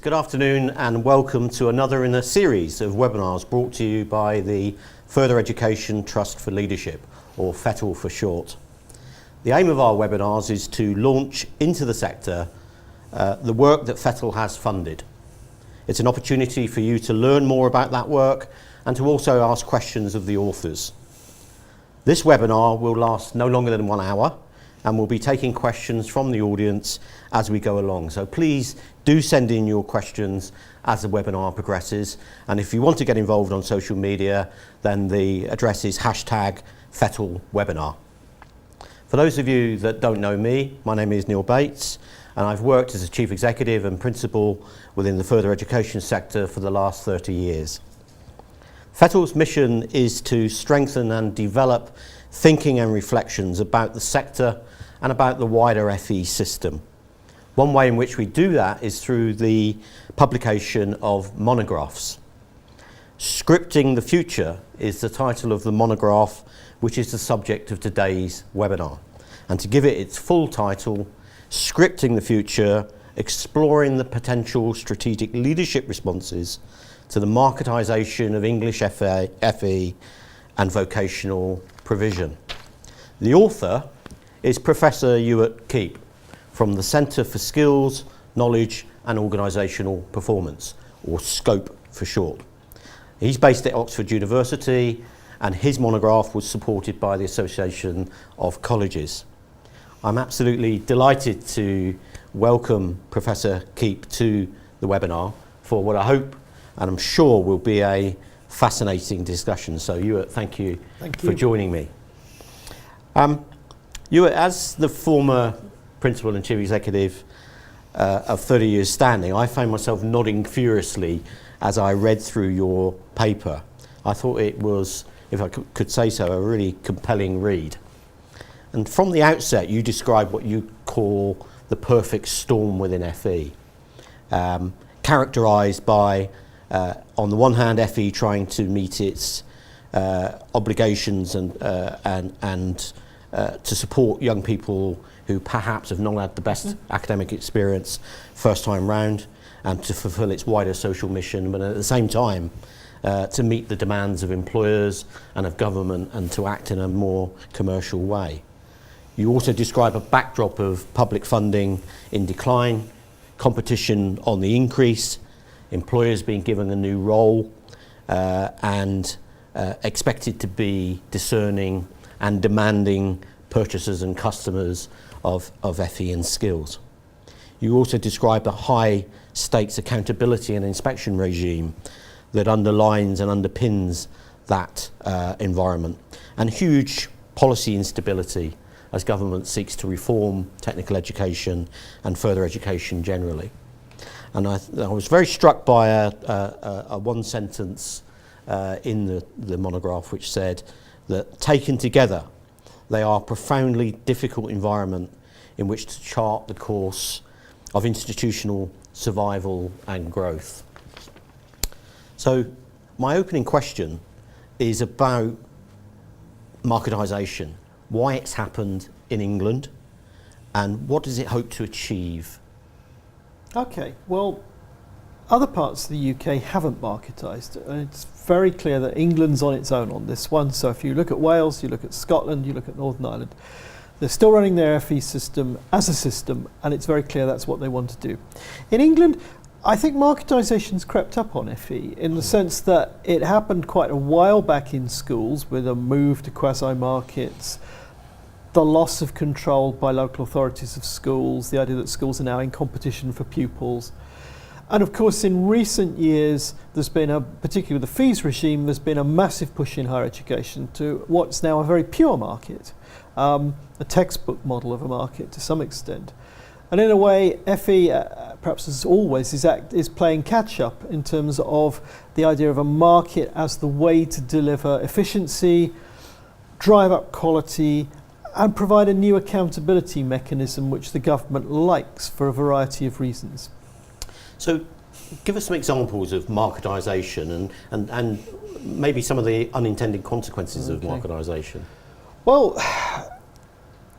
Good afternoon and welcome to another in a series of webinars brought to you by the Further Education Trust for Leadership, or FETL for short. The aim of our webinars is to launch into the sector the work that FETL has funded. It's an opportunity for you to learn more about that work and to also ask questions of the authors. This webinar will last no longer than 1 hour and we'll be taking questions from the audience as we go along. So please do send in your questions as the webinar progresses, and if you want to get involved on social media, then the address is #FETLWebinar. For those of you that don't know me, my name is Neil Bates, and I've worked as a Chief Executive and Principal within the further education sector for the last 30 years. FETL's mission is to strengthen and develop thinking and reflections about the sector and about the wider FE system. One way in which we do that is through the publication of monographs. Scripting the Future is the title of the monograph, which is the subject of today's webinar. And to give it its full title, Scripting the Future, Exploring the Potential Strategic Leadership Responses to the Marketisation of English FE and Vocational Provision. The author is Professor Ewart from the Centre for Skills, Knowledge and Organisational Performance, or SCOPE for short. He's based at Oxford University and his monograph was supported by the Association of Colleges. I'm absolutely delighted to welcome Professor Keep to the webinar for what I hope and I'm sure will be a fascinating discussion. So Ewart, thank you for joining me. Ewart, as the former Principal and Chief Executive of 30 years standing, I found myself nodding furiously as I read through your paper. I thought it was, if I could say so, a really compelling read. And from the outset, you describe what you call the perfect storm within FE, characterised by, on the one hand, FE trying to meet its obligations and to support young people who perhaps have not had the best academic experience first time round, and to fulfil its wider social mission, but at the same time to meet the demands of employers and of government and to act in a more commercial way. You also describe a backdrop of public funding in decline, competition on the increase, employers being given a new role and expected to be discerning and demanding purchasers and customers of FE and skills. You also describe the high stakes accountability and inspection regime that underlines and underpins that environment, and huge policy instability as government seeks to reform technical education and further education generally. And I was very struck by a one sentence in the monograph which said that taken together they are a profoundly difficult environment in which to chart the course of institutional survival and growth. So my opening question is about marketisation, why it's happened in England and what does it hope to achieve? Okay, well, other parts of the UK haven't marketised, and it's very clear that England's on its own on this one. So if you look at Wales, you look at Scotland, you look at Northern Ireland, they're still running their FE system as a system, and it's very clear that's what they want to do. In England, I think marketisation's crept up on FE in the sense that it happened quite a while back in schools with a move to quasi-markets, the loss of control by local authorities of schools, the idea that schools are now in competition for pupils. And of course, in recent years, there's been particularly with the fees regime, there's been a massive push in higher education to what's now a very pure market, a textbook model of a market to some extent. And in a way, FE, perhaps as always, is playing catch up in terms of the idea of a market as the way to deliver efficiency, drive up quality, and provide a new accountability mechanism which the government likes for a variety of reasons. So give us some examples of marketisation and maybe some of the unintended consequences of marketisation. Well,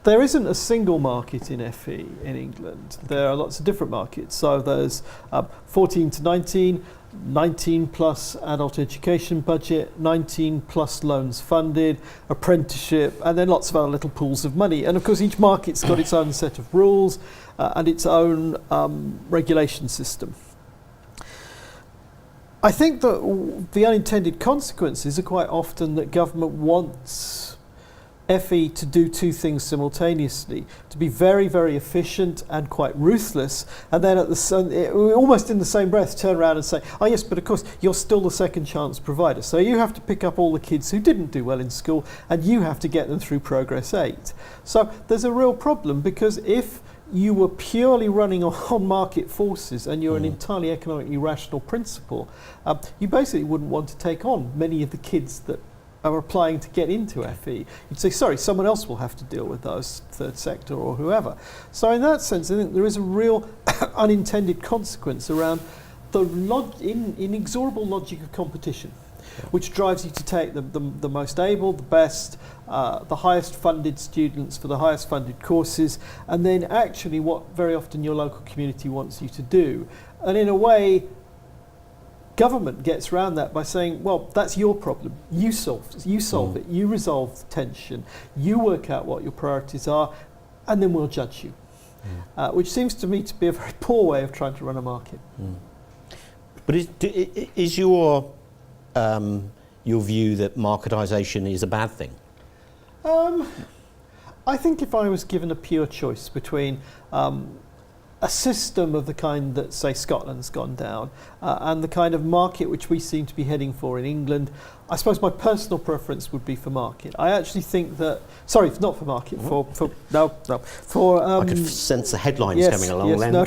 there isn't a single market in FE in England. There are lots of different markets. So there's 14 to 19, 19 plus adult education budget, 19 plus loans funded, apprenticeship, and then lots of other little pools of money. And of course each market's got its own set of rules and its own regulation system. I think that the unintended consequences are quite often that government wants FE to do two things simultaneously, to be very, very efficient and quite ruthless, and then at almost in the same breath turn around and say, oh yes, but of course you're still the second chance provider. So you have to pick up all the kids who didn't do well in school and you have to get them through Progress 8. So there's a real problem, because if you were purely running on market forces and you're an entirely economically rational principle, you basically wouldn't want to take on many of the kids that are applying to get into FE. You'd say, sorry, someone else will have to deal with those, third sector or whoever. So in that sense, I think there is a real unintended consequence around the inexorable logic of competition, which drives you to take the most able, the best, the highest funded students for the highest funded courses, and then actually what very often your local community wants you to do. And in a way, government gets around that by saying, well, that's your problem. You solve it. You resolve the tension. You work out what your priorities are, and then we'll judge you. Which seems to me to be a very poor way of trying to run a market. But is your view that marketisation is a bad thing? I think if I was given a pure choice between a system of the kind that, say, Scotland's gone down, and the kind of market which we seem to be heading for in England, I suppose my personal preference would be for market. I actually think that, sorry, not for market, for I could sense the headlines coming along then.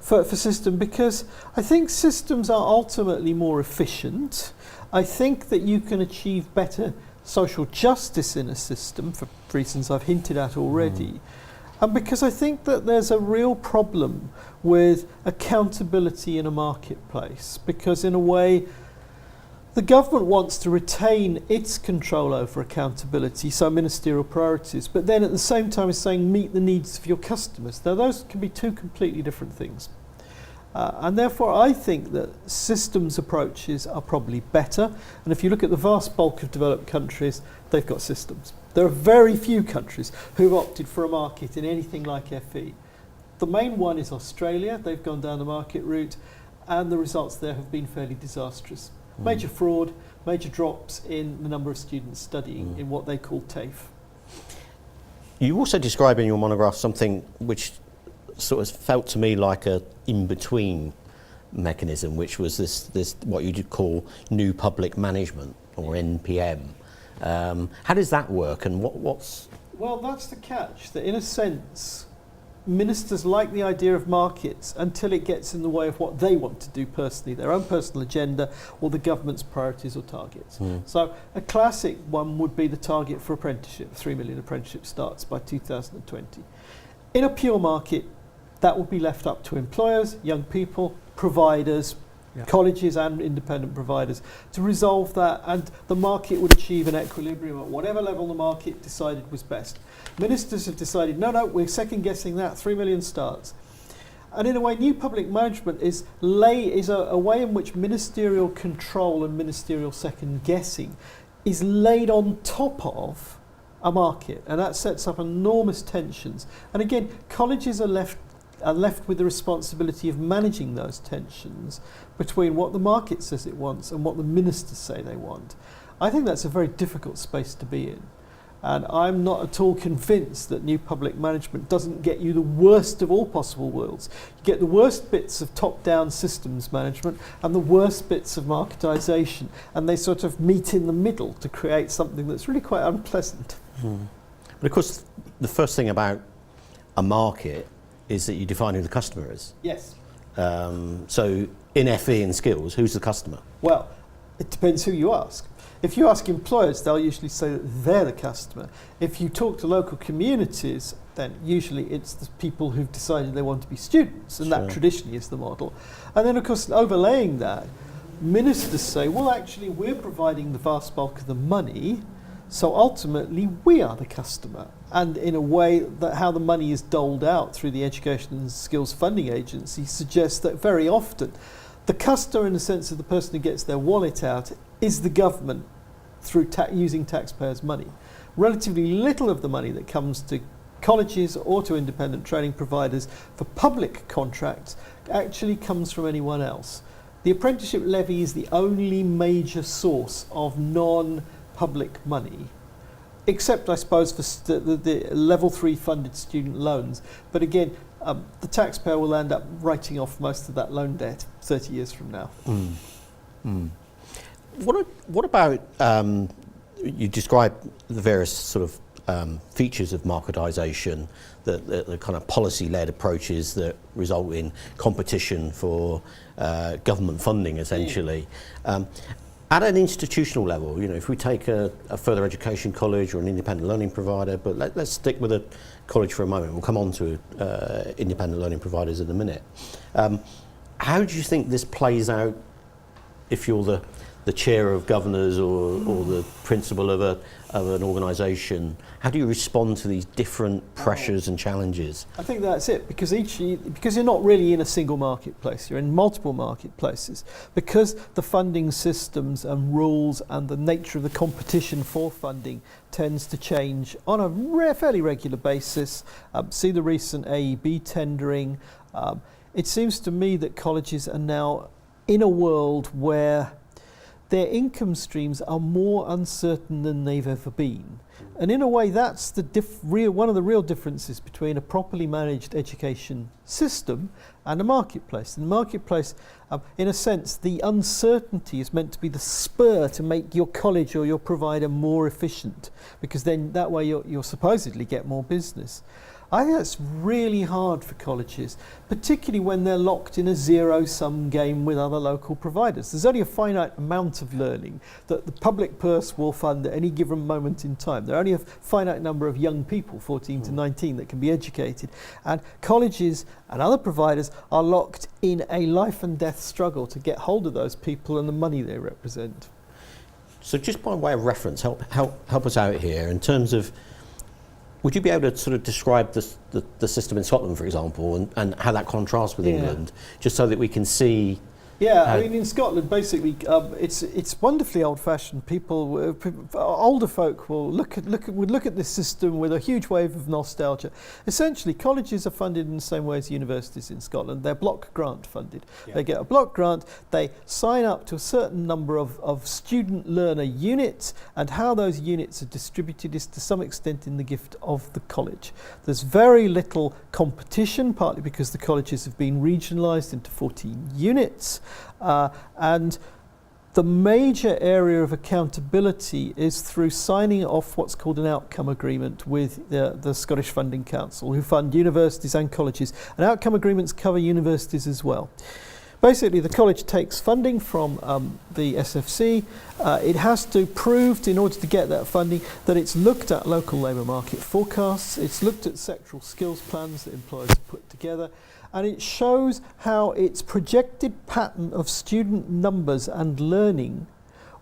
For system, because I think systems are ultimately more efficient. I think that you can achieve better social justice in a system, for reasons I've hinted at already. And because I think that there's a real problem with accountability in a marketplace, because in a way the government wants to retain its control over accountability, so ministerial priorities, but then at the same time is saying meet the needs of your customers. Now those can be two completely different things. And therefore I think that systems approaches are probably better. And if you look at the vast bulk of developed countries, they've got systems. There are very few countries who've opted for a market in anything like FE. The main one is Australia. They've gone down the market route, and the results there have been fairly disastrous. Major fraud, major drops in the number of students studying in what they call TAFE. You also describe in your monograph something which sort of felt to me like a in-between mechanism, which was this what you'd call new public management, or NPM. How does that work, and what's... Well, that's the catch, that in a sense ministers like the idea of markets until it gets in the way of what they want to do personally, their own personal agenda or the government's priorities or targets. So a classic one would be the target for apprenticeship. 3 million apprenticeship starts by 2020. In a pure market, that would be left up to employers, young people, providers, colleges and independent providers to resolve that, and the market would achieve an equilibrium at whatever level the market decided was best. Ministers have decided, no, we're second guessing that, 3 million starts. And in a way, new public management is a way in which ministerial control and ministerial second guessing is laid on top of a market, and that sets up enormous tensions. And again, colleges are left with the responsibility of managing those tensions between what the market says it wants and what the ministers say they want. I think that's a very difficult space to be in. And I'm not at all convinced that new public management doesn't get you the worst of all possible worlds. You get the worst bits of top-down systems management and the worst bits of marketisation, and they sort of meet in the middle to create something that's really quite unpleasant. But of course, the first thing about a market is that you define who the customer is. Yes. So in FE and skills, who's the customer? Well, it depends who you ask. If you ask employers, they'll usually say that they're the customer. If you talk to local communities, then usually it's the people who've decided they want to be students, and that traditionally is the model. And then, of course, overlaying that, ministers say, well, actually, we're providing the vast bulk of the money, So ultimately, we are the customer. And in a way, that how the money is doled out through the Education and Skills Funding Agency suggests that very often the customer, in the sense of the person who gets their wallet out, is the government through using taxpayers' money. Relatively little of the money that comes to colleges or to independent training providers for public contracts actually comes from anyone else. The apprenticeship levy is the only major source of non-public money, except I suppose for the level 3 funded student loans. But again, the taxpayer will end up writing off most of that loan debt 30 years from now. What about, you describe the various sort of features of marketisation, the kind of policy-led approaches that result in competition for government funding, essentially. At an institutional level, if we take a further education college or an independent learning provider, but let's stick with a college for a moment. We'll come on to independent learning providers in a minute. How do you think this plays out if you're the chair of governors or the principal of an organisation? How do you respond to these different pressures and challenges? I think that's it, because you're not really in a single marketplace, you're in multiple marketplaces. Because the funding systems and rules and the nature of the competition for funding tends to change on a fairly regular basis. See the recent AEB tendering. It seems to me that colleges are now in a world where their income streams are more uncertain than they've ever been. And in a way, that's one of the real differences between a properly managed education system and a marketplace. In the marketplace, in a sense, the uncertainty is meant to be the spur to make your college or your provider more efficient, because then that way you'll supposedly get more business. I think that's really hard for colleges, particularly when they're locked in a zero-sum game with other local providers. There's only a finite amount of learning that the public purse will fund at any given moment in time. There are only a finite number of young people, 14 to 19, that can be educated. And colleges and other providers are locked in a life and death struggle to get hold of those people and the money they represent. So just by way of reference, help us out here in terms of, would you be able to sort of describe the system in Scotland, for example, and how that contrasts with England, just so that we can see? Yeah, I mean, in Scotland, basically, it's wonderfully old-fashioned. Older folk will look at this system with a huge wave of nostalgia. Essentially, colleges are funded in the same way as universities in Scotland. They're block grant funded. Yeah. They get a block grant. They sign up to a certain number of student learner units, and how those units are distributed is to some extent in the gift of the college. There's very little competition, partly because the colleges have been regionalised into 14 units. And the major area of accountability is through signing off what's called an outcome agreement with the Scottish Funding Council, who fund universities and colleges. And outcome agreements cover universities as well. Basically, the college takes funding from the SFC. It has to prove, in order to get that funding, that it's looked at local labour market forecasts, it's looked at sectoral skills plans that employers have put together, and it shows how its projected pattern of student numbers and learning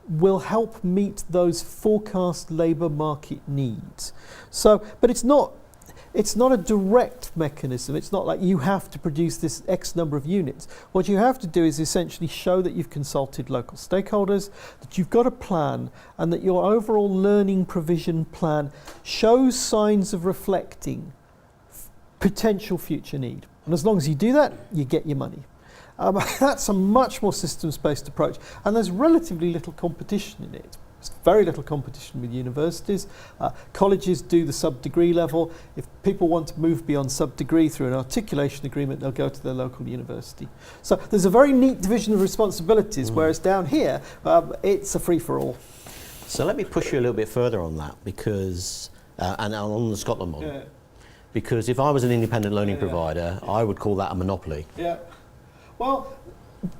will help meet those forecast labour market needs. So, but it's not a direct mechanism. It's not like you have to produce this X number of units. What you have to do is essentially show that you've consulted local stakeholders, that you've got a plan, and that your overall learning provision plan shows signs of reflecting potential future need. And as long as you do that, you get your money. That's a much more systems-based approach, and there's relatively little competition in it. There's very little competition with universities. Colleges do the sub-degree level. If people want to move beyond sub-degree through an articulation agreement, they'll go to their local university. So there's a very neat division of responsibilities, whereas down here, it's a free-for-all. So let me push you a little bit further on that, because, and on the Scotland model. Yeah. Because if I was an independent learning provider, I would call that a monopoly. Yeah. Well,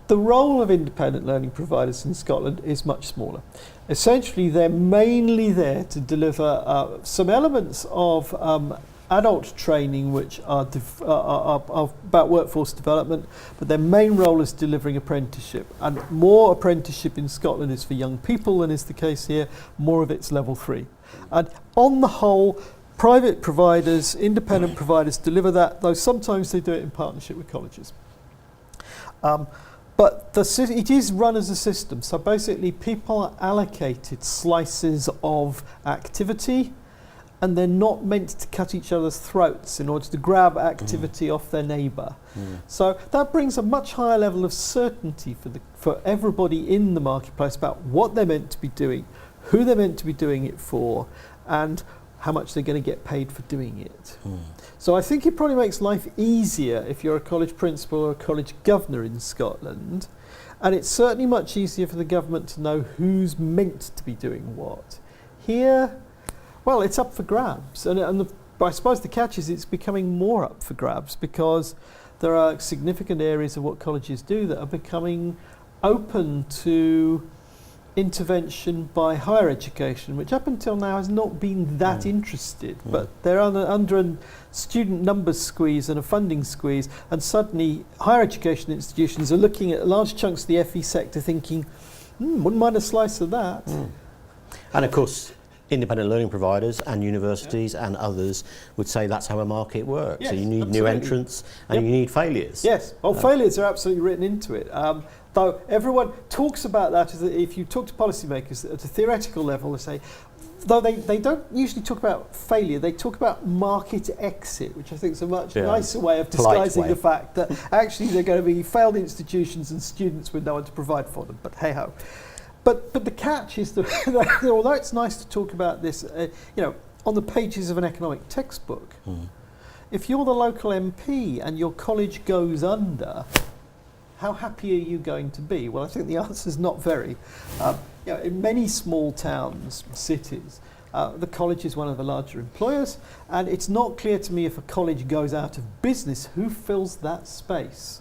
the role of independent learning providers in Scotland is much smaller. Essentially, they're mainly there to deliver some elements of adult training, which are about workforce development, but their main role is delivering apprenticeship. And more apprenticeship in Scotland is for young people than is the case here. More of it's level 3. And on the whole, private providers, independent providers deliver that, though sometimes they do it in partnership with colleges. But it is run as a system. So basically people are allocated slices of activity, and they're not meant to cut each other's throats in order to grab activity off their neighbour. So that brings a much higher level of certainty for everybody in the marketplace about what they're meant to be doing, who they're meant to be doing it for, and how much they're going to get paid for doing it. So I think it probably makes life easier if you're a college principal or a college governor in Scotland, and it's certainly much easier for the government to know who's meant to be doing what. Here, well, it's up for grabs, and I suppose the catch is it's becoming more up for grabs because there are significant areas of what colleges do that are becoming open to intervention by higher education, which up until now has not been that interested, but they're under a student numbers squeeze and a funding squeeze, and suddenly higher education institutions are looking at large chunks of the FE sector thinking, wouldn't mind a slice of that. And of course, independent learning providers and universities and others would say that's how a market works. Yes, so you need new entrants and you need failures. Yes, failures are absolutely written into it. Though everyone talks about that, if you talk to policymakers at a theoretical level, they say, though they don't usually talk about failure, they talk about market exit, which I think is a much nicer way of disguising the fact that actually they're going to be failed institutions and students with no one to provide for them. But hey-ho. But the catch is that although it's nice to talk about this, on the pages of an economic textbook, if you're the local MP and your college goes under, how happy are you going to be? Well, I think the answer is not very. In many small towns, cities, the college is one of the larger employers, and it's not clear to me if a college goes out of business, who fills that space?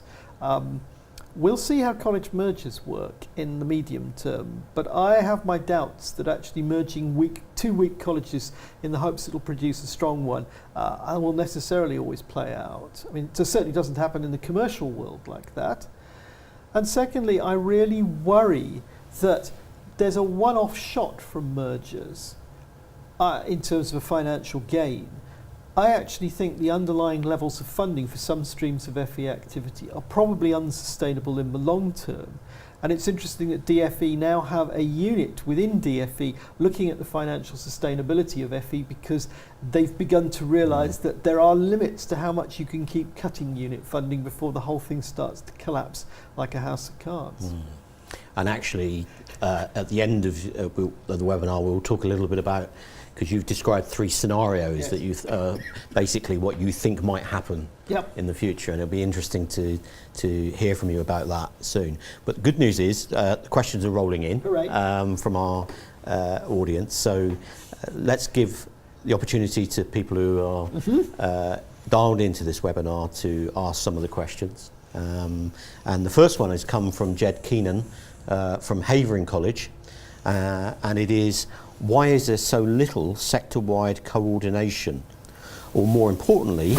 We'll see how college mergers work in the medium term, but I have my doubts that actually merging two weak colleges in the hopes it'll produce a strong one will necessarily always play out. I mean, it certainly doesn't happen in the commercial world like that. And secondly, I really worry that there's a one-off shot from mergers in terms of a financial gain. I actually think the underlying levels of funding for some streams of FE activity are probably unsustainable in the long term. And it's interesting that DFE now have a unit within DFE looking at the financial sustainability of FE because they've begun to realise that there are limits to how much you can keep cutting unit funding before the whole thing starts to collapse like a house of cards. And actually, at the end of the webinar, we'll talk a little bit about, because you've described 3 scenarios that you basically what you think might happen in the future, and it'll be interesting to hear from you about that soon. But the good news is the questions are rolling in from our audience, so let's give the opportunity to people who are dialed into this webinar to ask some of the questions. And the first one has come from Jed Keenan from Havering College, and it is, why is there so little sector-wide coordination? Or more importantly,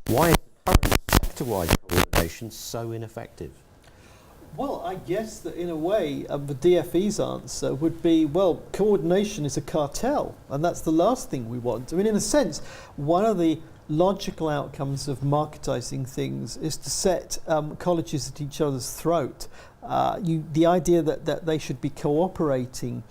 why is the current sector-wide coordination so ineffective? Well, I guess that in a way, the DFE's answer would be, well, coordination is a cartel, and that's the last thing we want. I mean, in a sense, one of the logical outcomes of marketising things is to set colleges at each other's throat. The idea that they should be cooperating,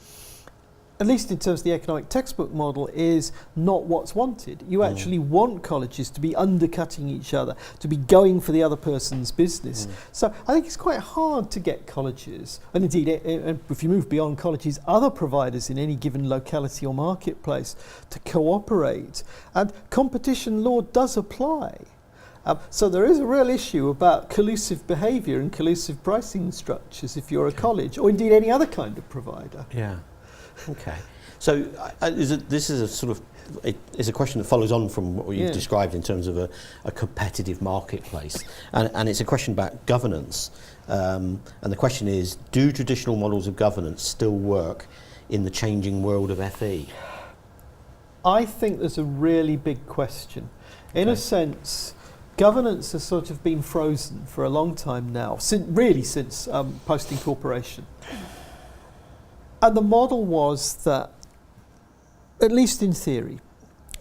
at least in terms of the economic textbook model, is not what's wanted. You actually want colleges to be undercutting each other, to be going for the other person's business. So I think it's quite hard to get colleges, and indeed if you move beyond colleges, other providers in any given locality or marketplace to cooperate. And competition law does apply. So there is a real issue about collusive behaviour and collusive pricing structures if you're a college, or indeed any other kind of provider. Yeah. Okay. So this is a sort of, it's a question that follows on from what you've described in terms of a competitive marketplace. And it's a question about governance. And the question is, do traditional models of governance still work in the changing world of FE? I think there's a really big question. In a sense, governance has sort of been frozen for a long time now, since post-incorporation. And the model was that, at least in theory,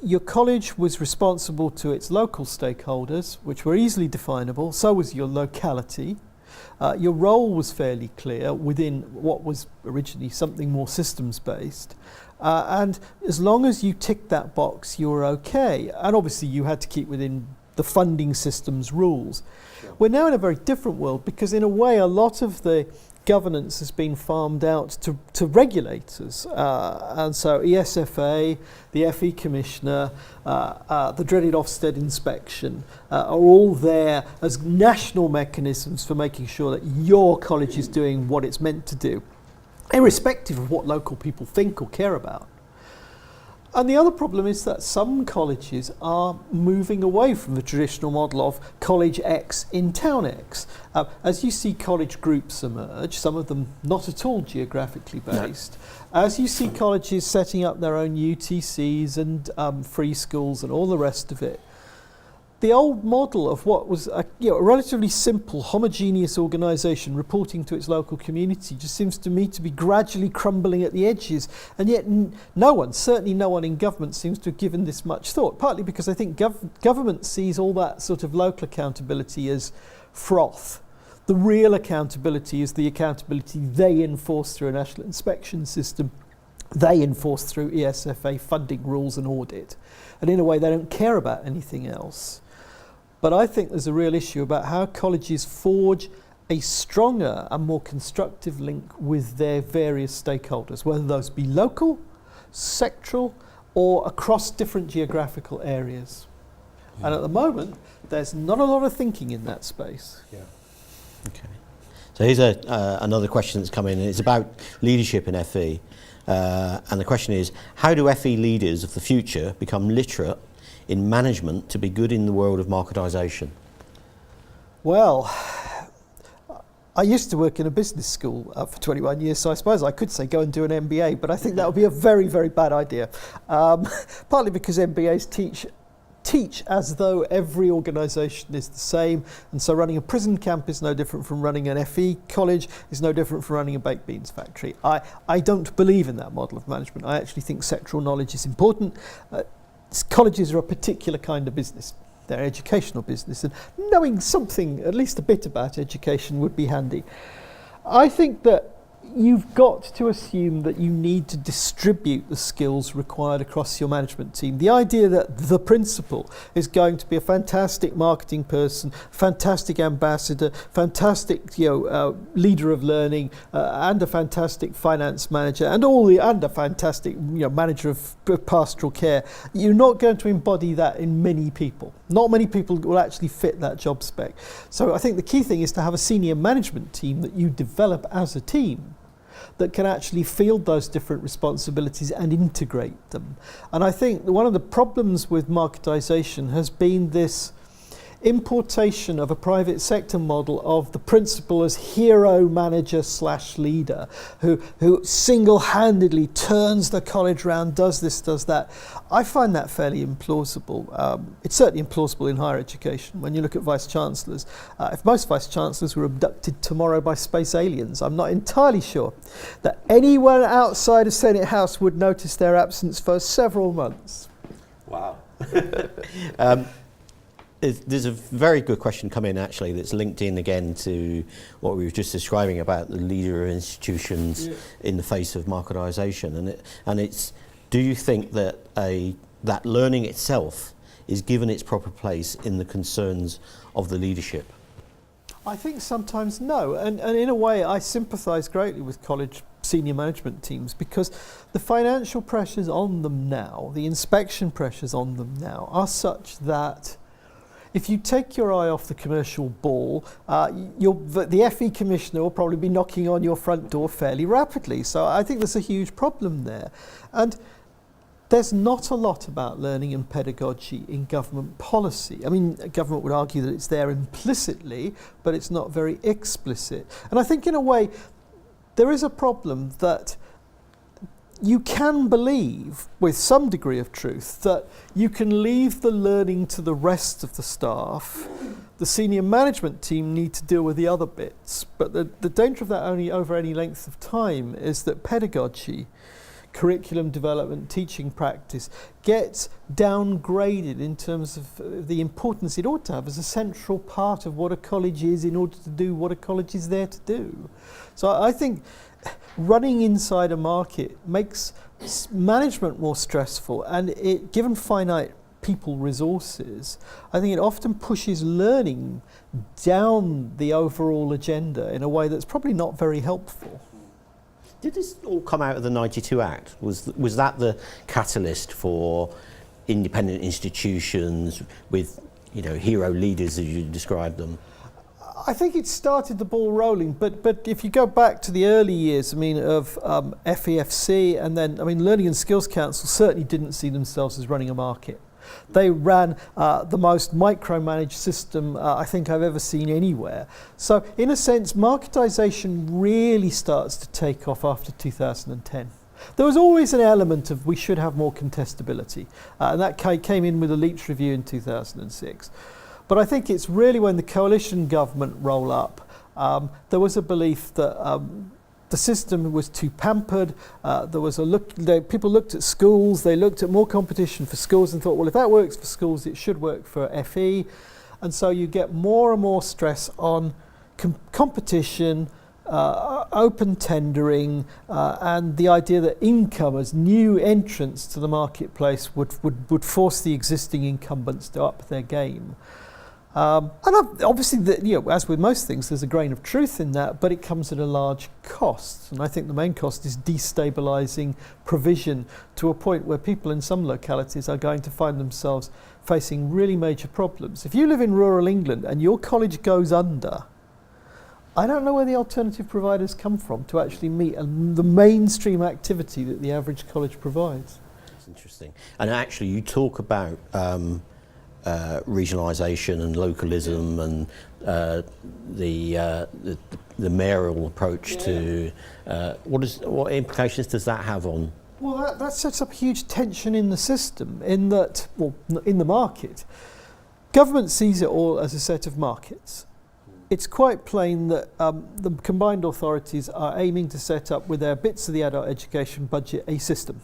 your college was responsible to its local stakeholders, which were easily definable, so was your locality. Your role was fairly clear within what was originally something more systems-based. And as long as you ticked that box, you were okay. And obviously you had to keep within the funding system's rules. Sure. We're now in a very different world because in a way a lot of the governance has been farmed out to regulators. And so ESFA, the FE Commissioner, the dreaded Ofsted inspection are all there as national mechanisms for making sure that your college is doing what it's meant to do, irrespective of what local people think or care about. And the other problem is that some colleges are moving away from the traditional model of college X in town X. As you see college groups emerge, some of them not at all geographically based, as you see colleges setting up their own UTCs and free schools and all the rest of it, the old model of what was a relatively simple, homogeneous organisation reporting to its local community just seems to me to be gradually crumbling at the edges. And yet no one, certainly no one in government, seems to have given this much thought, partly because I think government sees all that sort of local accountability as froth. The real accountability is the accountability they enforce through a national inspection system. They enforce through ESFA funding rules and audit. And in a way, they don't care about anything else. But I think there's a real issue about how colleges forge a stronger and more constructive link with their various stakeholders, whether those be local, sectoral, or across different geographical areas. Yeah. And at the moment, there's not a lot of thinking in that space. Yeah. Okay. So here's another question that's come in, and it's about leadership in FE. And the question is, how do FE leaders of the future become literate in management to be good in the world of marketisation? Well, I used to work in a business school for 21 years, so I suppose I could say go and do an MBA, but I think that would be a very, very bad idea. Partly because MBAs teach as though every organisation is the same, and so running a prison camp is no different from running an FE college, is no different from running a baked beans factory. I don't believe in that model of management. I actually think sectoral knowledge is important. Colleges are a particular kind of business. They're educational business, and knowing something, at least a bit about education would be handy. I think that you've got to assume that you need to distribute the skills required across your management team. The idea that the principal is going to be a fantastic marketing person, fantastic ambassador, fantastic leader of learning, and a fantastic finance manager, and a fantastic manager of pastoral care. You're not going to embody that in many people. Not many people will actually fit that job spec. So I think the key thing is to have a senior management team that you develop as a team that can actually field those different responsibilities and integrate them. And I think one of the problems with marketisation has been this importation of a private sector model of the principal as hero manager / leader who single-handedly turns the college round, does this, does that. I find that fairly implausible. It's certainly implausible in higher education. When you look at vice-chancellors, if most vice-chancellors were abducted tomorrow by space aliens, I'm not entirely sure that anyone outside of Senate House would notice their absence for several months. Wow. There's a very good question come in actually that's linked in again to what we were just describing about the leader of institutions in the face of marketisation, and it's, do you think that that learning itself is given its proper place in the concerns of the leadership? I think sometimes no, and in a way I sympathise greatly with college senior management teams because the financial pressures on them now, the inspection pressures on them now are such that if you take your eye off the commercial ball, the FE Commissioner will probably be knocking on your front door fairly rapidly. So I think there's a huge problem there. And there's not a lot about learning and pedagogy in government policy. I mean, government would argue that it's there implicitly, but it's not very explicit. And I think in a way, there is a problem that you can believe with some degree of truth that you can leave the learning to the rest of the staff. The senior management team need to deal with the other bits, but the danger of that only over any length of time is that pedagogy, curriculum development, teaching practice gets downgraded in terms of the importance it ought to have as a central part of what a college is in order to do what a college is there to do. So I think running inside a market makes management more stressful, and it, given finite people resources, I think it often pushes learning down the overall agenda in a way that's probably not very helpful. Did this all come out of the 92 Act? Was that the catalyst for independent institutions with, you know, hero leaders as you described them? I think it started the ball rolling, but if you go back to the early years, I mean, of FEFC, and then, I mean, Learning and Skills Council certainly didn't see themselves as running a market. They ran the most micromanaged system I think I've ever seen anywhere. So in a sense, marketisation really starts to take off after 2010. There was always an element of we should have more contestability, and that came in with the Leach Review in 2006. But I think it's really when the coalition government roll up, there was a belief that the system was too pampered. There was people looked at schools, they looked at more competition for schools and thought, well, if that works for schools, it should work for FE. And so you get more and more stress on competition, open tendering, and the idea that incomers, new entrants to the marketplace would force the existing incumbents to up their game. And obviously, you know, as with most things, there's a grain of truth in that, but it comes at a large cost. And I think the main cost is destabilising provision to a point where people in some localities are going to find themselves facing really major problems. If you live in rural England and your college goes under, I don't know where the alternative providers come from to actually meet the mainstream activity that the average college provides. That's interesting. And actually, you talk about regionalisation and localism and the mayoral approach to what implications does that have on? Well, that sets up huge tension in the system, in that, well, in the market. Government sees it all as a set of markets. It's quite plain that the combined authorities are aiming to set up with their bits of the adult education budget a system.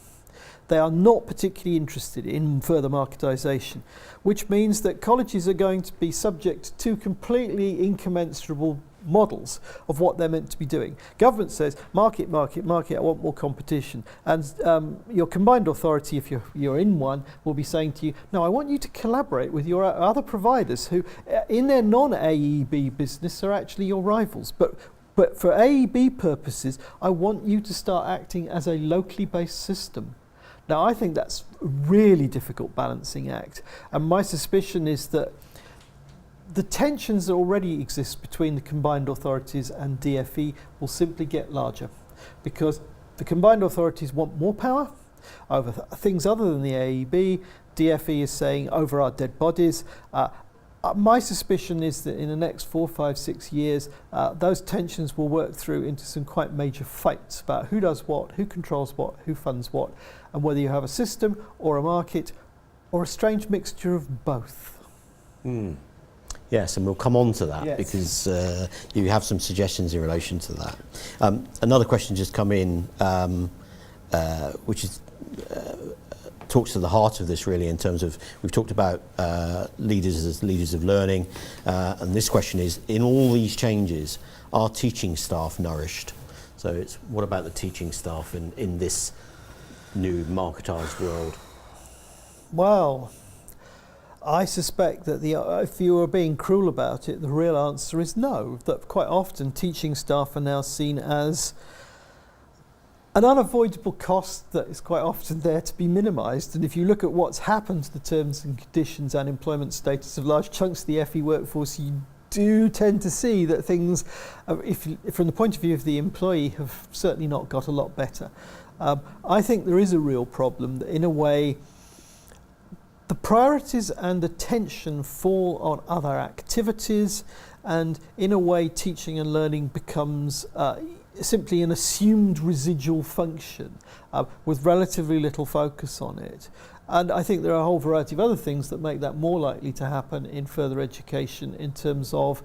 They are not particularly interested in further marketisation, which means that colleges are going to be subject to completely incommensurable models of what they're meant to be doing. Government says, market, market, market, I want more competition. And your combined authority, if you're in one, will be saying to you, no, I want you to collaborate with your other providers who, in their non-AEB business, are actually your rivals. But for AEB purposes, I want you to start acting as a locally based system. Now, I think that's a really difficult balancing act, and my suspicion is that the tensions that already exist between the combined authorities and DFE will simply get larger, because the combined authorities want more power over things other than the AEB. DFE is saying over our dead bodies. My suspicion is that in the next 4, 5, 6 years, those tensions will work through into some quite major fights about who does what, who controls what, who funds what, and whether you have a system or a market or a strange mixture of both. Yes, and we'll come on to that, yes, because you have some suggestions in relation to that. Another question just come in, which is talks to the heart of this really, in terms of, we've talked about leaders as leaders of learning, and this question is, in all these changes, are teaching staff nourished? So it's, what about the teaching staff in this new marketised world? Well, I suspect that if you are being cruel about it, the real answer is no, that quite often teaching staff are now seen as an unavoidable cost that is quite often there to be minimised. And if you look at what's happened to the terms and conditions and employment status of large chunks of the FE workforce, you do tend to see that things, if from the point of view of the employee, have certainly not got a lot better. I think there is a real problem that, in a way, the priorities and attention fall on other activities, and in a way teaching and learning becomes simply an assumed residual function with relatively little focus on it. And I think there are a whole variety of other things that make that more likely to happen in further education, in terms of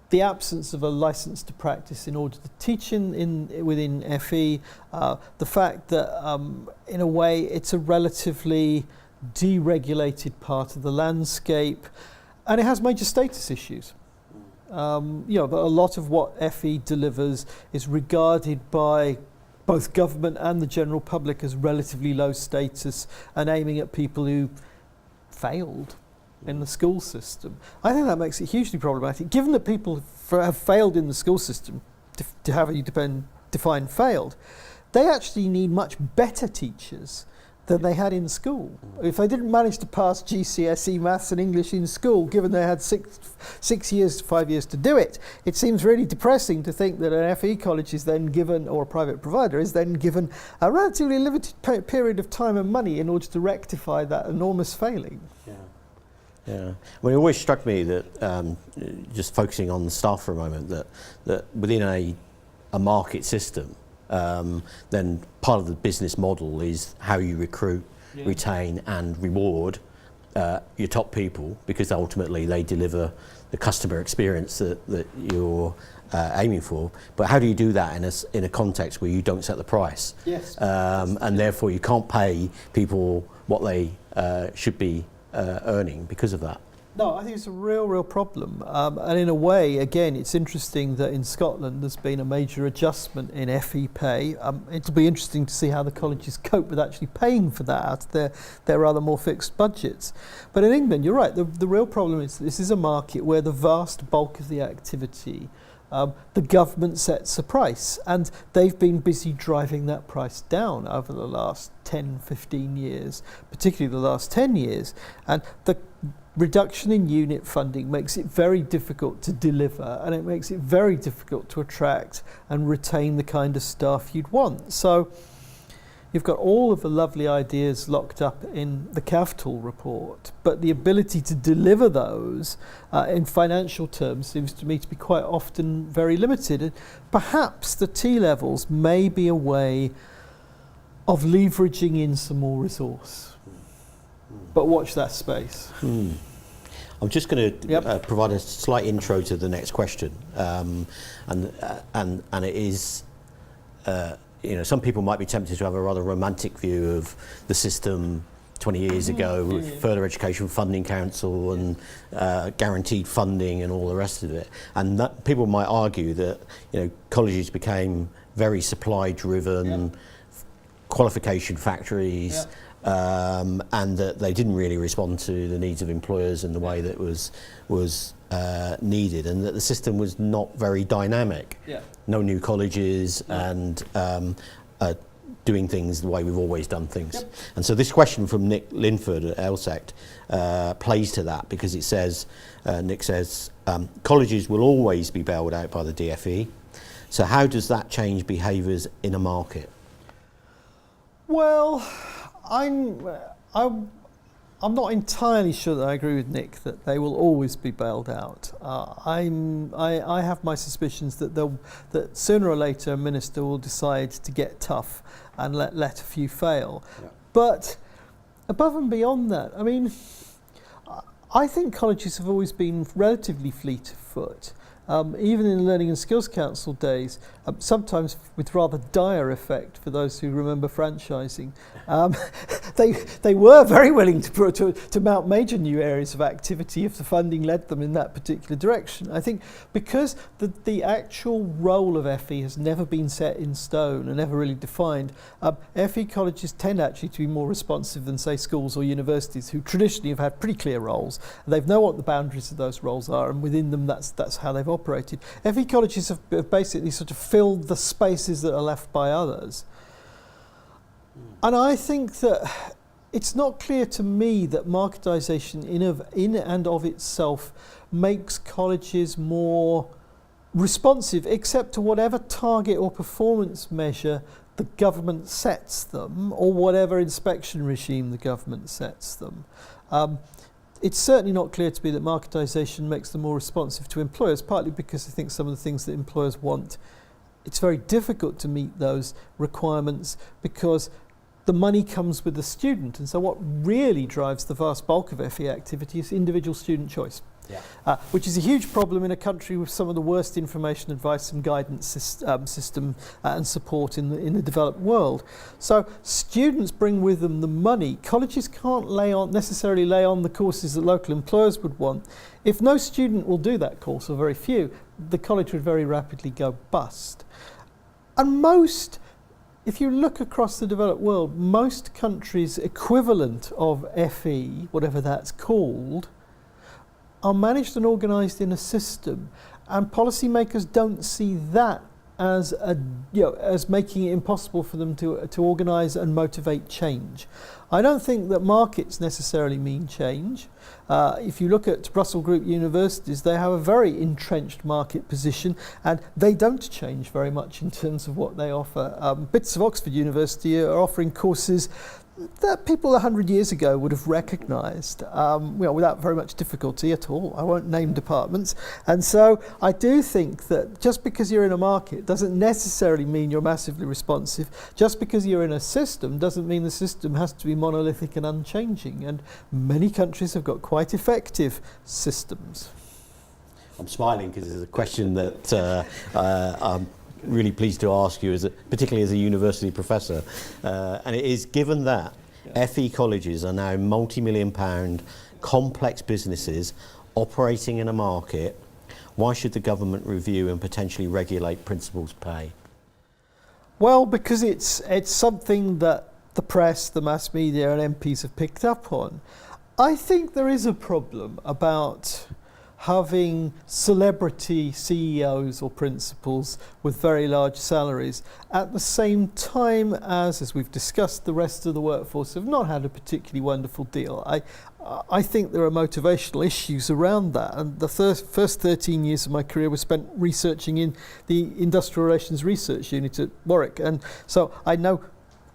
the absence of a license to practice in order to teach within FE, the fact that in a way it's a relatively deregulated part of the landscape, and it has major status issues. But a lot of what FE delivers is regarded by both government and the general public as relatively low status and aiming at people who failed in the school system. I think that makes it hugely problematic, given that people have failed in the school system, to have you define failed. They actually need much better teachers than they had in school. If they didn't manage to pass GCSE maths and English in school, given they had 5 years to do it, it seems really depressing to think that an FE college is then given, or a private provider is then given, a relatively limited period of time and money in order to rectify that enormous failing. Yeah, well, it always struck me that, just focusing on the staff for a moment, that within a market system, then part of the business model is how you recruit, retain and reward your top people, because ultimately they deliver the customer experience that you're aiming for. But how do you do that in a context where you don't set the price? Yes. And therefore you can't pay people what they should be earning because of that. No, I think it's a real problem. And in a way, again, it's interesting that in Scotland there's been a major adjustment in FE pay. It'll be interesting to see how the colleges cope with actually paying for that out of their rather more fixed budgets. But in England, you're right, the real problem is this is a market where the vast bulk of the activity, the government sets a price, and they've been busy driving that price down over the last 10, 15 years, particularly the last 10 years. And the reduction in unit funding makes it very difficult to deliver, and it makes it very difficult to attract and retain the kind of staff you'd want. So you've got all of the lovely ideas locked up in the FETL report, but the ability to deliver those in financial terms seems to me to be quite often very limited. And perhaps the T-levels may be a way of leveraging in some more resource. But watch that space. I'm just going to provide a slight intro to the next question, and it is, some people might be tempted to have a rather romantic view of the system 20 years ago with Further Education Funding Council and guaranteed funding and all the rest of it, and that people might argue that colleges became very supply driven, qualification factories. And that they didn't really respond to the needs of employers in the way that was needed, and that the system was not very dynamic. No new colleges, and doing things the way we've always done things. And so this question from Nick Linford at LSECT plays to that, because it says, Nick says, colleges will always be bailed out by the DFE. So how does that change behaviours in a market? Well, I'm not entirely sure that I agree with Nick that they will always be bailed out. I have my suspicions that sooner or later a minister will decide to get tough and let a few fail. But above and beyond that, I mean, I think colleges have always been relatively fleet of foot. Even in the Learning and Skills Council days, sometimes with rather dire effect for those who remember franchising, they were very willing to mount major new areas of activity if the funding led them in that particular direction. I think because the actual role of FE has never been set in stone and never really defined, FE colleges tend actually to be more responsive than, say, schools or universities, who traditionally have had pretty clear roles. They know what the boundaries of those roles are, and within them that's how they've operated. FE colleges have basically sort of filled the spaces that are left by others. And I think that it's not clear to me that marketisation in and of itself makes colleges more responsive, except to whatever target or performance measure the government sets them, or whatever inspection regime the government sets them. It's certainly not clear to me that marketisation makes them more responsive to employers, partly because I think some of the things that employers want it's very difficult to meet those requirements because the money comes with the student. And so what really drives the vast bulk of FE activity is individual student choice. Which is a huge problem in a country with some of the worst information, advice and guidance system and support in the developed world. So students bring with them the money. Colleges can't necessarily lay on the courses that local employers would want. If no student will do that course, or very few, the college would very rapidly go bust. And if you look across the developed world, most countries' equivalent of FE, whatever that's called, are managed and organised in a system, and policymakers don't see that as making it impossible for them to organise and motivate change. I don't think that markets necessarily mean change. If you look at Russell Group universities, they have a very entrenched market position, and they don't change very much in terms of what they offer. Bits of Oxford University are offering courses that people 100 years ago would have recognised without very much difficulty at all. I won't name departments. And so I do think that just because you're in a market doesn't necessarily mean you're massively responsive. Just because you're in a system doesn't mean the system has to be monolithic and unchanging. And many countries have got quite effective systems. I'm smiling because it's a question that I'm really pleased to ask you, particularly as a university professor, and it is, given that FE colleges are now multi-million-pound complex businesses operating in a market, why should the government review and potentially regulate principals' pay? Well, because it's something that the press, the mass media and MPs have picked up on. I think there is a problem about having celebrity CEOs or principals with very large salaries at the same time as we've discussed, the rest of the workforce have not had a particularly wonderful deal. I think there are motivational issues around that, and the first 13 years of my career was spent researching in the Industrial Relations Research Unit at Warwick, and so I know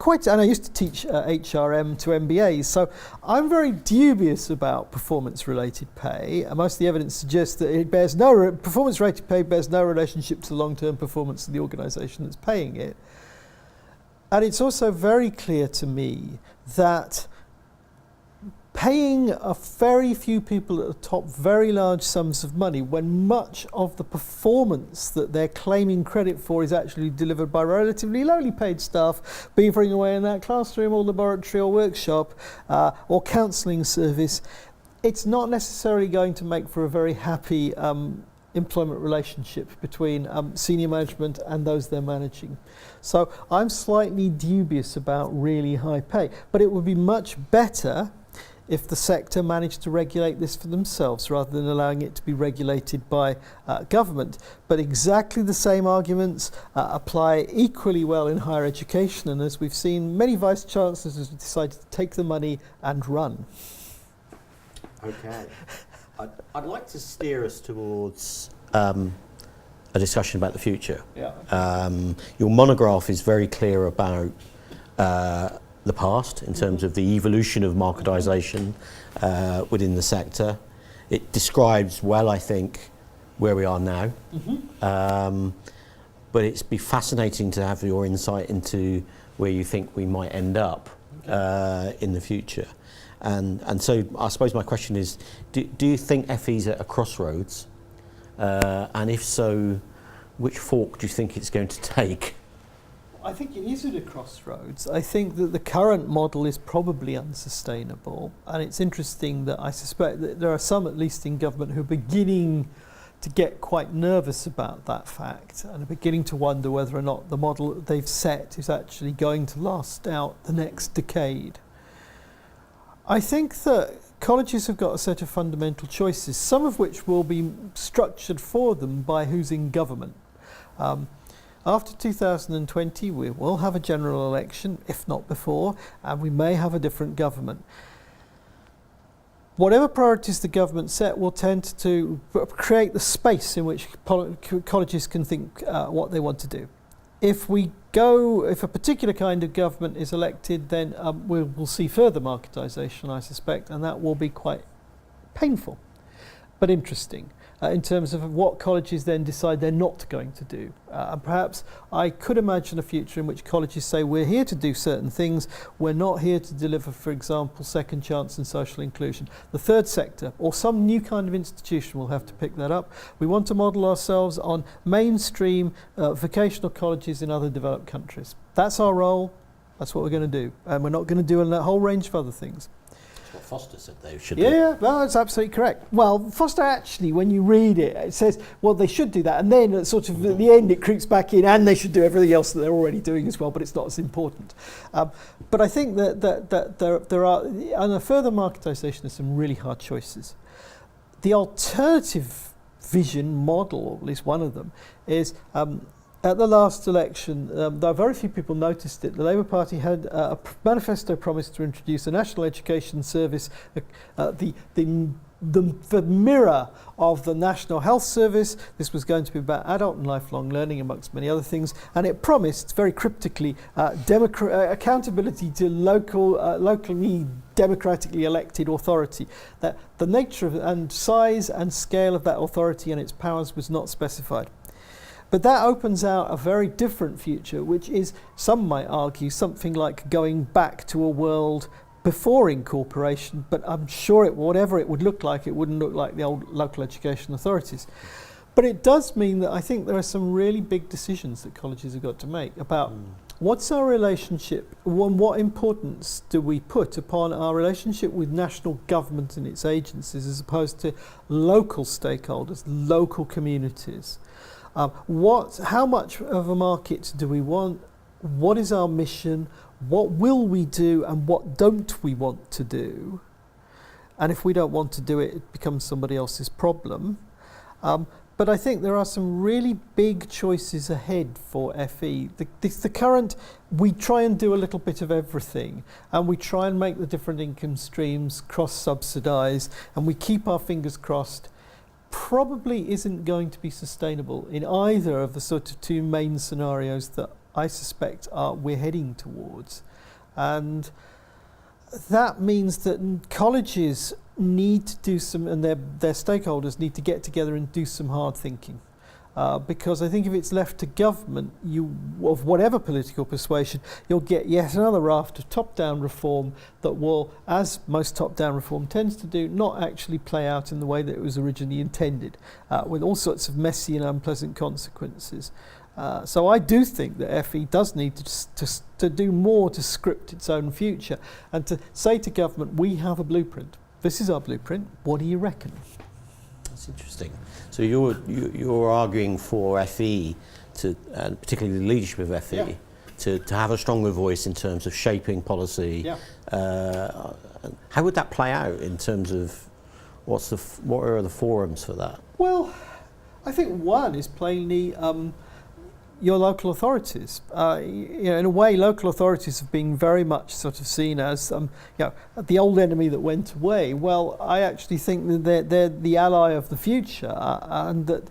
and I used to teach HRM to MBAs, so I'm very dubious about performance-related pay. And most of the evidence suggests that performance-related pay bears no relationship to the long-term performance of the organisation that's paying it. And it's also very clear to me that paying a very few people at the top very large sums of money when much of the performance that they're claiming credit for is actually delivered by relatively lowly paid staff beavering away in that classroom or laboratory or workshop or counselling service, it's not necessarily going to make for a very happy employment relationship between senior management and those they're managing. So I'm slightly dubious about really high pay, but it would be much better if the sector managed to regulate this for themselves rather than allowing it to be regulated by government. But exactly the same arguments apply equally well in higher education, and as we've seen, many vice-chancellors have decided to take the money and run. Okay. I'd like to steer us towards a discussion about the future. Your monograph is very clear about the past in terms of the evolution of marketisation within the sector. It describes well, I think, where we are now. But it'd be fascinating to have your insight into where you think we might end up in the future. And so I suppose my question is, do you think FE's at a crossroads? And if so, which fork do you think it's going to take? I think it is at a crossroads. I think that the current model is probably unsustainable, and it's interesting that I suspect that there are some, at least in government, who are beginning to get quite nervous about that fact and are beginning to wonder whether or not the model that they've set is actually going to last out the next decade. I think that colleges have got a set of fundamental choices, some of which will be structured for them by who's in government. After 2020, we will have a general election, if not before, and we may have a different government. Whatever priorities the government set will tend to create the space in which colleges can think what they want to do. If a particular kind of government is elected, then we'll see further marketisation, I suspect, and that will be quite painful, but interesting. in terms of what colleges then decide they're not going to do. And perhaps I could imagine a future in which colleges say we're here to do certain things, we're not here to deliver, for example, second chance and social inclusion. The third sector or some new kind of institution will have to pick that up. We want to model ourselves on mainstream vocational colleges in other developed countries. That's our role, that's what we're going to do, and we're not going to do a whole range of other things. What Foster said they should do. Yeah, well, that's absolutely correct. Well, Foster actually, when you read it, it says, well, they should do that, and then at sort of at the end it creeps back in, and they should do everything else that they're already doing as well, but it's not as important. But I think that there are, and a further marketisation, there's some really hard choices. The alternative vision model, or at least one of them, is at the last election, though very few people noticed it, the Labour Party had a manifesto promise to introduce a national education service, the mirror of the National Health Service. This was going to be about adult and lifelong learning, amongst many other things, and it promised very cryptically accountability to locally democratically elected authority. That the nature of and size and scale of that authority and its powers was not specified. But that opens out a very different future, which is, some might argue, something like going back to a world before incorporation, but I'm sure whatever it would look like, it wouldn't look like the old local education authorities. But it does mean that I think there are some really big decisions that colleges have got to make about what's our relationship, what importance do we put upon our relationship with national government and its agencies as opposed to local stakeholders, local communities. How much of a market do we want? What is our mission? What will we do and what don't we want to do? And if we don't want to do it, it becomes somebody else's problem. But I think there are some really big choices ahead for FE. The current, we try and do a little bit of everything, and we try and make the different income streams cross-subsidised, and we keep our fingers crossed. Probably isn't going to be sustainable in either of the sort of two main scenarios that I suspect we're heading towards. And that means that colleges need to do some, and their stakeholders need to get together and do some hard thinking. Because I think if it's left to government, of whatever political persuasion, you'll get yet another raft of top-down reform that will, as most top-down reform tends to do, not actually play out in the way that it was originally intended, with all sorts of messy and unpleasant consequences. So I do think that FE does need to do more to script its own future and to say to government, we have a blueprint. This is our blueprint. What do you reckon? That's interesting. So you're arguing for FE, and particularly the leadership of FE, to have a stronger voice in terms of shaping policy. Yeah. How would that play out in terms of what are the forums for that? Well, I think one is plainly your local authorities. In a way, local authorities have been very much sort of seen as the old enemy that went away. Well, I actually think that they're the ally of the future, and that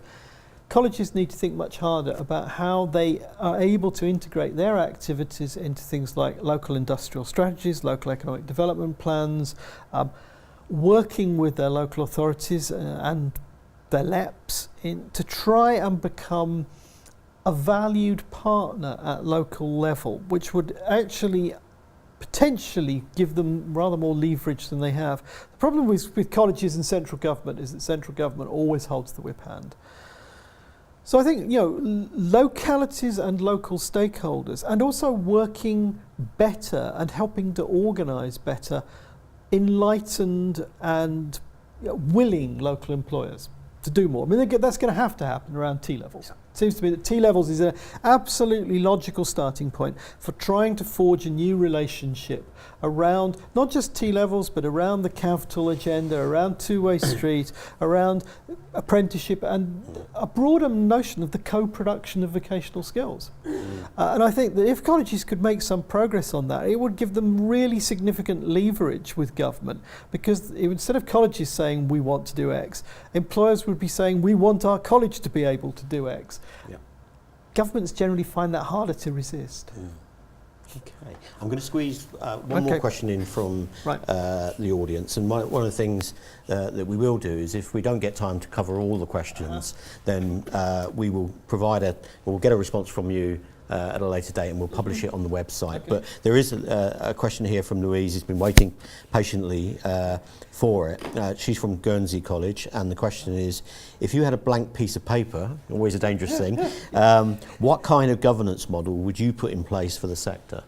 colleges need to think much harder about how they are able to integrate their activities into things like local industrial strategies, local economic development plans, working with their local authorities and their LEPs to try and become a valued partner at local level, which would actually potentially give them rather more leverage than they have. The problem with colleges and central government is that central government always holds the whip hand. So I think, localities and local stakeholders, and also working better and helping to organise better enlightened and willing local employers to do more. I mean, that's going to happen around T-levels. It seems to me that T-levels is an absolutely logical starting point for trying to forge a new relationship around not just T-levels, but around the capital agenda, around two-way street, around apprenticeship, and a broader notion of the co-production of vocational skills. And I think that if colleges could make some progress on that, it would give them really significant leverage with government, because instead of colleges saying we want to do X, employers would be saying we want our college to be able to do X. Yeah. Governments generally find that harder to resist. Okay, I'm going to squeeze one more question in from the audience, and one of the things that we will do is, if we don't get time to cover all the questions, then we will we'll get a response from you at a later date, and we'll publish it on the website. Okay. But there is a question here from Louise, who's been waiting patiently for it. She's from Guernsey College, and the question is, if you had a blank piece of paper, always a dangerous thing, what kind of governance model would you put in place for the sector?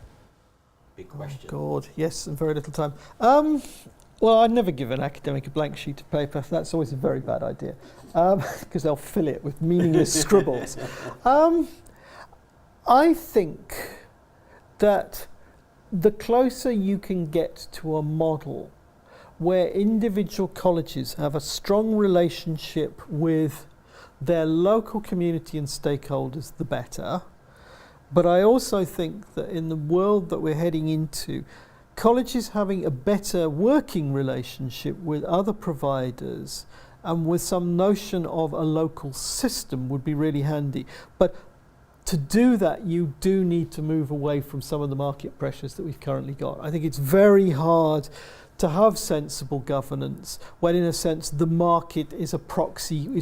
Big question. Oh God, yes, and very little time. Well, I'd never give an academic a blank sheet of paper. That's always a very bad idea, because they'll fill it with meaningless scribbles. I think that the closer you can get to a model where individual colleges have a strong relationship with their local community and stakeholders, the better. But I also think that in the world that we're heading into, colleges having a better working relationship with other providers and with some notion of a local system would be really handy. But to do that, you do need to move away from some of the market pressures that we've currently got. I think it's very hard to have sensible governance when, in a sense, the market is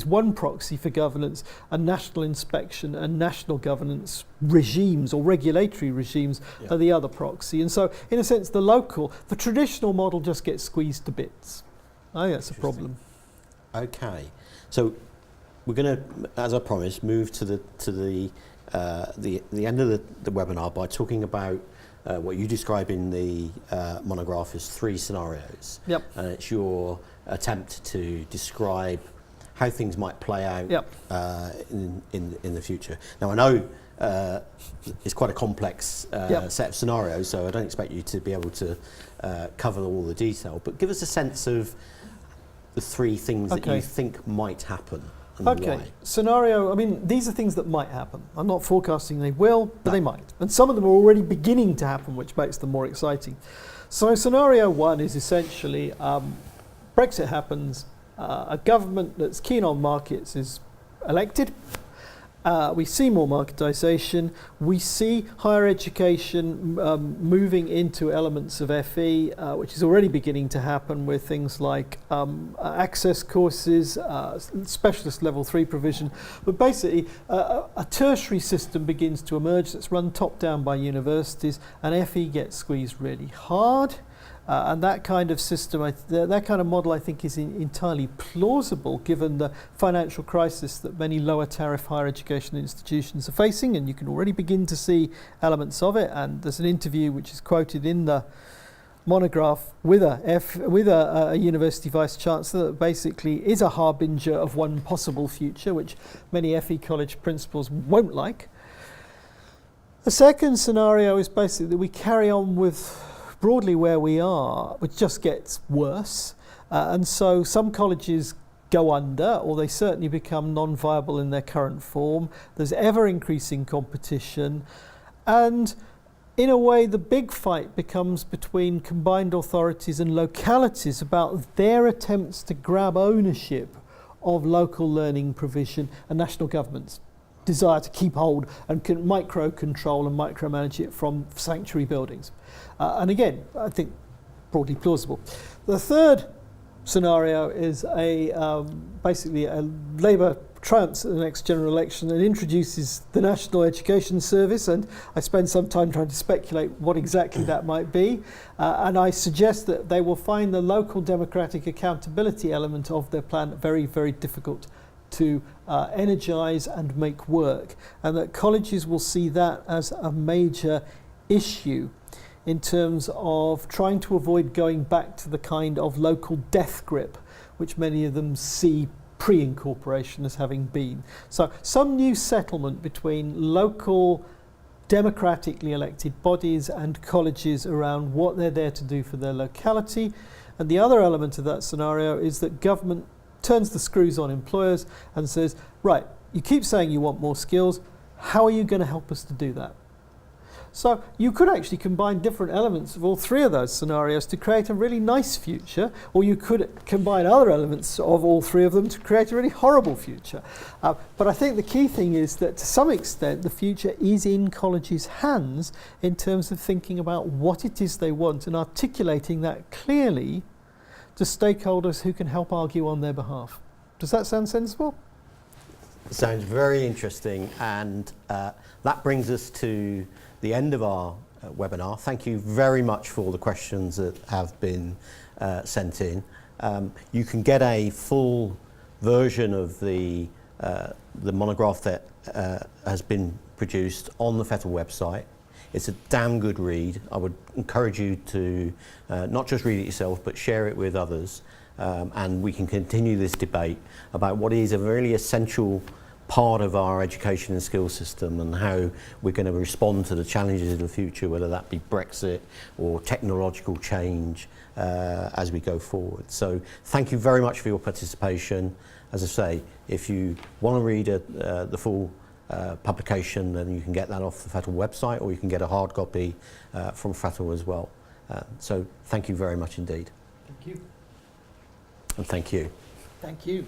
one proxy for governance, and national inspection and national governance regimes or regulatory regimes are the other proxy. And so, in a sense, the traditional model just gets squeezed to bits. I think that's a problem. Okay, so we're going to, as I promised, move to the end of the webinar by talking about what you describe in the monograph as 3 scenarios. Yep. And it's your attempt to describe how things might play out in the future. Now, I know it's quite a complex set of scenarios, so I don't expect you to be able to cover all the detail, but give us a sense of the 3 things that you think might happen. Okay, scenario, I mean, these are things that might happen. I'm not forecasting they will, but they might. And some of them are already beginning to happen, which makes them more exciting. So scenario 1 is essentially Brexit happens, a government that's keen on markets is elected. We see more marketisation. We see higher education moving into elements of FE, which is already beginning to happen with things like access courses, specialist level 3 provision. But basically, a tertiary system begins to emerge that's run top down by universities, and FE gets squeezed really hard. And that kind of system, that kind of model, I think, is entirely plausible given the financial crisis that many lower tariff higher education institutions are facing, and you can already begin to see elements of it. And there's an interview which is quoted in the monograph with a university vice chancellor that basically is a harbinger of one possible future, which many FE college principals won't like. The second scenario is basically that we carry on with broadly where we are, which just gets worse. And so some colleges go under, or they certainly become non-viable in their current form. There's ever-increasing competition. And in a way, the big fight becomes between combined authorities and localities about their attempts to grab ownership of local learning provision and national governments' desire to keep hold and can micro-control and micromanage it from sanctuary buildings. And again, I think broadly plausible. The third scenario is basically a Labour triumphs at the next general election and introduces the National Education Service, and I spend some time trying to speculate what exactly that might be. And I suggest that they will find the local democratic accountability element of their plan very, very difficult to energise and make work, and that colleges will see that as a major issue in terms of trying to avoid going back to the kind of local death grip which many of them see pre-incorporation as having been. So some new settlement between local democratically elected bodies and colleges around what they're there to do for their locality. And the other element of that scenario is that government turns the screws on employers and says, right, you keep saying you want more skills, how are you going to help us to do that? So you could actually combine different elements of all three of those scenarios to create a really nice future, or you could combine other elements of all three of them to create a really horrible future. But I think the key thing is that to some extent the future is in colleges' hands in terms of thinking about what it is they want and articulating that clearly to stakeholders who can help argue on their behalf. Does that sound sensible? Sounds very interesting, and that brings us to the end of our webinar. Thank you very much for all the questions that have been sent in. You can get a full version of the monograph that has been produced on the FETL website. It's a damn good read. I would encourage you to not just read it yourself, but share it with others. And we can continue this debate about what is a really essential part of our education and skills system and how we're going to respond to the challenges of the future, whether that be Brexit or technological change as we go forward. So thank you very much for your participation. As I say, if you want to read the full publication, then you can get that off the FETL website, or you can get a hard copy from FETL as well. So thank you very much indeed. Thank you. And thank you. Thank you.